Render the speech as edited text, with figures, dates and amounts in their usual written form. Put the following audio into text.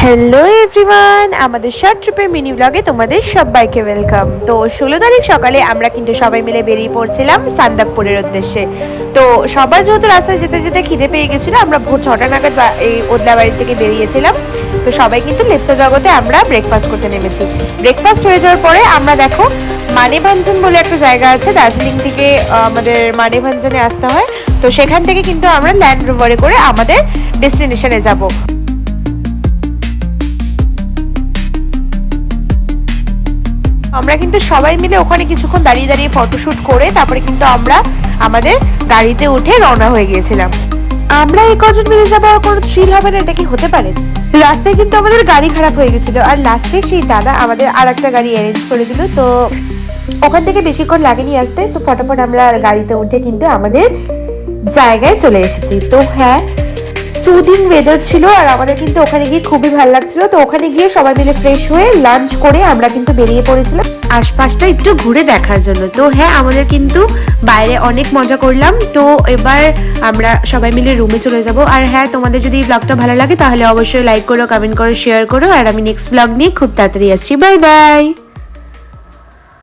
Hello everyone, আমাদের short ট্রিপের mini ব্লগে তোমাদের সবাইকে ওয়েলকাম। তো 16 তারিখ সকালে আমরা কিন্তু সবাই মিলে বেরিয়ে পড়ছিলাম সান্দাকপুরের উদ্দেশ্যে। তো সবার যেহেতু রাস্তায় যেতে যেতে খিদে পেয়ে গেছিলো, আমরা ভোর 6টা নাগাদ এই ওদলাবাড়ি থেকে বেরিয়েছিলাম। তো সবাই কিন্তু লেপচা জগতে আমরা ব্রেকফাস্ট করতে নেমেছি। ব্রেকফাস্ট হয়ে যাওয়ার পরে আমরা দেখো মানেভাঞ্জন বলে একটা জায়গা আছে, দার্জিলিং থেকে আমাদের মানেভাঞ্জনে আসতে হয়। তো সেখান থেকে কিন্তু আমরা ল্যান্ড রোভারে করে আমাদের ডেস্টিনেশনে যাব। আমরা কিন্তু সবাই মিলে ওখানে কিছুক্ষণ দাঁড়িয়ে দাঁড়িয়ে ফটোশুট করে তারপরে কিন্তু আমরা আমাদের গাড়িতে উঠে রওনা হয়ে গিয়েছিলাম। আমরা এই কজন মিলে যাবো, কোনো থ্রিল হবে না, এটা কি হতে পারে? রাস্তায় কিন্তু আমাদের গাড়ি খারাপ হয়ে গেছিল, আর লাস্টে সেই দাদা আমাদের আর একটা গাড়ি অ্যারেঞ্জ করে দিল। তো ওখান থেকে বেশিক্ষণ লাগেনি আসতে, তো ফটাফট আমরা গাড়িতে উঠে কিন্তু আমাদের জায়গায় চলে এসেছি। তো হ্যাঁ, সুদিং ওয়েদার ছিল আর আমাদের কিন্তু ওখানে গিয়ে খুবই ভালো লাগছিল। তো ওখানে গিয়ে সবাই মিলে ফ্রেশ হয়ে লাঞ্চ করে আমরা কিন্তু বেরিয়ে পড়েছিলাম আশপাশটা একটু ঘুরে দেখার জন্য। তো হ্যাঁ, আমাদের কিন্তু বাইরে অনেক মজা করলাম। তো এবার আমরা সবাই মিলে রুমে চলে যাব। আর হ্যাঁ, তোমাদের যদি এই ব্লগটা ভালো লাগে তাহলে অবশ্যই লাইক করো, কমেন্ট করো, শেয়ার করো। আর আমি নেক্সট ব্লগ নিয়ে খুব তাড়াতাড়ি আসছি। Bye bye.